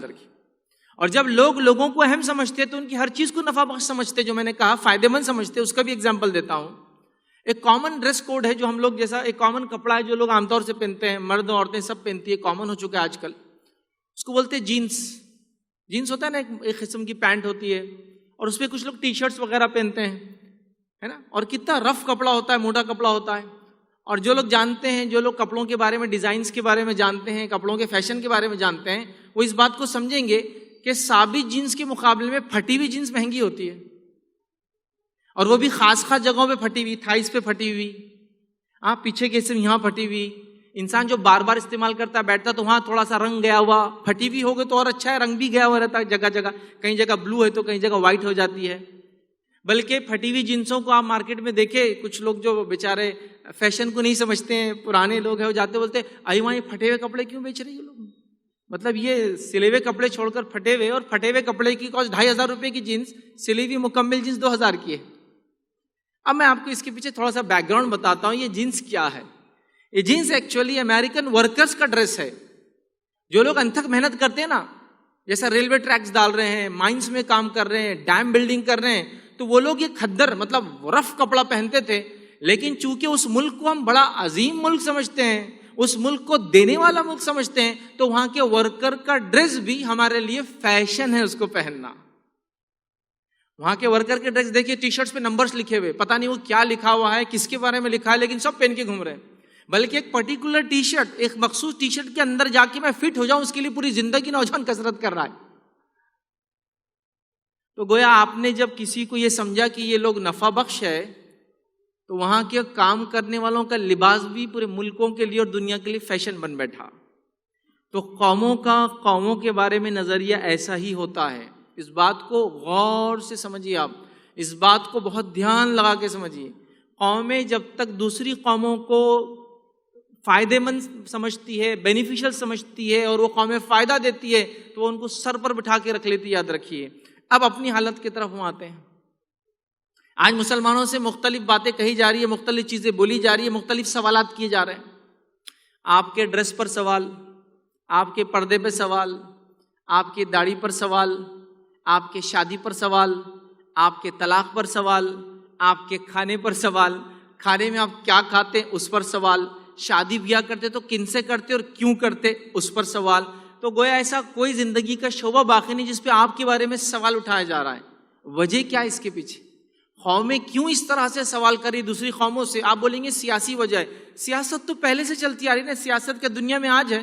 رکھیے. اور جب لوگ لوگوں کو اہم سمجھتے تو ان کی ہر چیز کو نفع بخش سمجھتے, جو میں نے کہا فائدے مند سمجھتے. اس کا بھی ایگزامپل دیتا ہوں. ایک کامن ڈریس کوڈ ہے جو ہم لوگ, جیسا ایک کامن کپڑا ہے جو لوگ عام طور سے پہنتے ہیں, مرد عورتیں سب پہنتی ہے, کامن ہو چکا ہے آج کل. اس کو بولتے ہیں جینس. جینس ہوتا ہے نا, ایک قسم کی پینٹ ہوتی ہے, اور اس پہ کچھ لوگ ٹی شرٹس وغیرہ پہنتے ہیں, ہے نا. اور کتنا رف کپڑا ہوتا ہے, موٹا کپڑا ہوتا ہے. اور جو لوگ جانتے ہیں, جو لوگ کپڑوں کے بارے میں, ڈیزائنس کے بارے میں جانتے ہیں, کپڑوں کے فیشن کے بارے میں جانتے ہیں, وہ اس بات کو سمجھیں گے کہ ثابت جینس کے مقابلے میں پھٹی ہوئی جینس مہنگی ہوتی ہے. اور وہ بھی خاص جگہوں پہ پھٹی ہوئی, تھائز پہ پھٹی ہوئی, پیچھے کے حصے یہاں پھٹی ہوئی. انسان جو بار بار استعمال کرتا ہے, بیٹھتا تو وہاں تھوڑا سا رنگ گیا ہوا. پھٹی ہوئی ہوگی تو اور اچھا ہے, رنگ بھی گیا ہوا رہتا ہے جگہ جگہ, کہیں جگہ بلو ہے تو کہیں جگہ وائٹ ہو جاتی ہے. بلکہ پھٹی ہوئی جنسوں کو آپ مارکیٹ میں دیکھیں, کچھ لوگ جو بیچارے فیشن کو نہیں سمجھتے ہیں, پرانے لوگ ہیں, وہ جاتے بولتے آئی وہاں یہ پھٹے ہوئے کپڑے کیوں بیچ رہے ہیں لوگ. مطلب یہ سلے ہوئے کپڑے چھوڑ کر پھٹے ہوئے, اور پھٹے ہوئے کپڑے کی کاسٹ 2500 روپے کی جینس, سلی ہوئی مکمل جینس 2000 کی ہے. اب میں آپ کو اس کے پیچھے تھوڑا سا بیک گراؤنڈ بتاتا ہوں. یہ جینس کیا ہے؟ یہ جینس ایکچولی امریکن ورکرز کا ڈریس ہے. جو لوگ انتھک محنت کرتے ہیں نا, جیسا ریلوے ٹریکس ڈال رہے ہیں, مائنس میں کام کر رہے ہیں, ڈیم بلڈنگ کر رہے ہیں, تو وہ لوگ یہ کھدر مطلب رف کپڑا پہنتے تھے. لیکن چونکہ اس ملک کو ہم بڑا عظیم ملک سمجھتے ہیں, اس ملک کو دینے والا ملک سمجھتے ہیں, تو وہاں کے ورکر کا ڈریس بھی ہمارے لیے فیشن ہے اس کو پہننا. وہاں کے ورکر کے ڈریس دیکھیے, ٹی شرٹس پہ نمبرز لکھے ہوئے, پتہ نہیں وہ کیا لکھا ہوا ہے, کس کے بارے میں لکھا ہے, لیکن سب پہن کے گھوم رہے ہیں. بلکہ ایک پرٹیکولر ٹی شرٹ, ایک مخصوص ٹی شرٹ کے اندر جا کے میں فٹ ہو جاؤں, اس کے لیے پوری زندگی نوجوان کسرت کر رہا ہے. تو گویا آپ نے جب کسی کو یہ سمجھا کہ یہ لوگ نفع بخش ہے, تو وہاں کے کام کرنے والوں کا لباس بھی پورے ملکوں کے لیے اور دنیا کے لیے فیشن بن بیٹھا. تو قوموں کا قوموں کے بارے میں نظریہ ایسا ہی ہوتا ہے. اس بات کو غور سے سمجھیے, آپ اس بات کو بہت دھیان لگا کے سمجھیے. قومیں جب تک دوسری قوموں کو فائدے مند سمجھتی ہے, بینیفیشل سمجھتی ہے, اور وہ قومیں فائدہ دیتی ہے, تو وہ ان کو سر پر بٹھا کے رکھ لیتی ہے. یاد رکھیے. اب اپنی حالت کی طرف ہم آتے ہیں. آج مسلمانوں سے مختلف باتیں کہی جا رہی ہے, مختلف چیزیں بولی جا رہی ہے, مختلف سوالات کیے جا رہے ہیں. آپ کے ڈریس پر سوال, آپ کے پردے پہ سوال, آپ کی داڑھی پر سوال, آپ کے شادی پر سوال, آپ کے طلاق پر سوال, آپ کے کھانے پر سوال, کھانے میں آپ کیا کھاتے اس پر سوال, شادی بیاہ کرتے تو کن سے کرتے اور کیوں کرتے اس پر سوال. تو گویا ایسا کوئی زندگی کا شعبہ باقی نہیں جس پہ آپ کے بارے میں سوال اٹھایا جا رہا ہے. وجہ کیا ہے اس کے پیچھے؟ قومیں کیوں اس طرح سے سوال کر رہی دوسری قوموں سے؟ آپ بولیں گے سیاسی وجہ ہے. سیاست تو پہلے سے چلتی آ رہی ہے نا. سیاست کے دنیا میں آج ہے.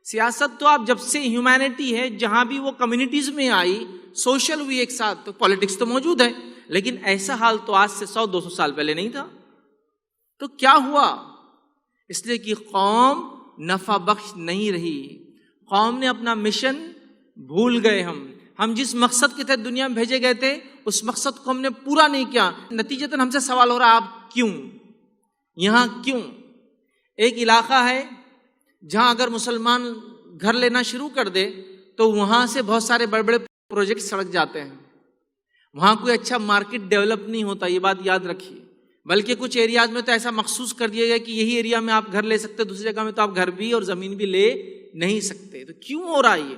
سیاست تو آپ جب سے ہیومینٹی ہے, جہاں بھی وہ کمیونٹیز میں آئی, سوشل ہوئی ایک ساتھ, تو پالیٹکس تو موجود ہے. لیکن ایسا حال تو آج سے 100-200 سال پہلے نہیں تھا. تو کیا ہوا؟ اس لیے کہ قوم نفع بخش نہیں رہی. قوم نے اپنا مشن بھول گئے. ہم جس مقصد کے تحت دنیا میں بھیجے گئے تھے, اس مقصد کو ہم نے پورا نہیں کیا. نتیجتاً ہم سے سوال ہو رہا ہے, آپ کیوں یہاں کیوں؟ ایک علاقہ ہے جہاں اگر مسلمان گھر لینا شروع کر دے تو وہاں سے بہت سارے بڑے بڑے پروجیکٹ سڑک جاتے ہیں. وہاں کوئی اچھا مارکیٹ ڈیولپ نہیں ہوتا, یہ بات یاد رکھیے. بلکہ کچھ ایریاز میں تو ایسا مخصوص کر دیا گیا کہ یہی ایریا میں آپ گھر لے سکتے, دوسری جگہ میں تو آپ گھر بھی اور زمین بھی لے نہیں سکتے. تو کیوں ہو رہا ہے یہ؟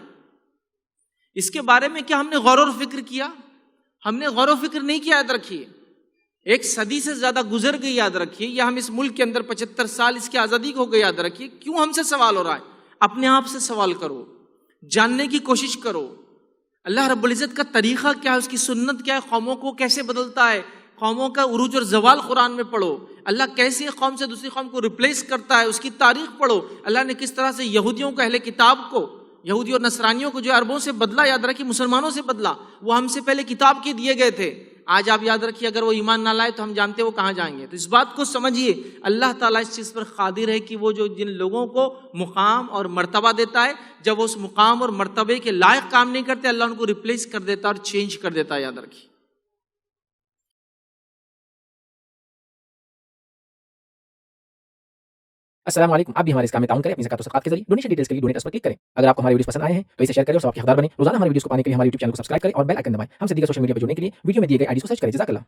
اس کے بارے میں کیا ہم نے غور و فکر کیا؟ ہم نے غور و فکر نہیں کیا. یاد رکھیے, ایک صدی سے زیادہ گزر گئی. یاد رکھیے, یا ہم اس ملک کے اندر 75 سال اس کی آزادی کو ہو گئی. یاد رکھیے, کیوں ہم سے سوال ہو رہا ہے؟ اپنے آپ سے سوال کرو, جاننے کی کوشش کرو. اللہ رب العزت کا طریقہ کیا ہے, اس کی سنت کیا ہے, قوموں کو کیسے بدلتا ہے, قوموں کا عروج اور زوال قرآن میں پڑھو. اللہ کیسے ایک قوم سے دوسری قوم کو ریپلیس کرتا ہے, اس کی تاریخ پڑھو. اللہ نے کس طرح سے یہودیوں کو, اہل کتاب کو, یہودی اور نصرانیوں کو جو عربوں سے بدلا, یاد رکھیے مسلمانوں سے بدلا, وہ ہم سے پہلے کتاب کے دیے گئے تھے. آج آپ یاد رکھیے, اگر وہ ایمان نہ لائے تو ہم جانتے وہ کہاں جائیں گے. تو اس بات کو سمجھیے, اللہ تعالیٰ اس چیز پر قادر ہے کہ وہ جو جن لوگوں کو مقام اور مرتبہ دیتا ہے, جب وہ اس مقام اور مرتبے کے لائق کام نہیں کرتے, اللہ ان کو ریپلیس کر دیتا اور چینج کر دیتا ہے. یاد رکھیے. السلام علیکم. آپ بھی ہمارے اس کام میں تعاون کریں اپنی زکات و صدقات کے ذریعے. ڈونیشن ڈیٹیلز کے لیے ڈونیٹ اس پر کلک کریں. اگر آپ کو ہمارے ویڈیوز پسند آئے ہیں تو اسے شیئر کریں اور سب کے حقدار بنیں. روزانہ ہمارے ویڈیوز کو پانے کے لیے ہمارے یوٹیوب چینل کو سبسکرائب کریں اور بیل آئکن دبائیں. ہم سے دیگر سوشل میڈیا پر جڑنے کے لیے ویڈیو میں دیے گئے آئی ڈی کو سرچ کریں. جزاک اللہ.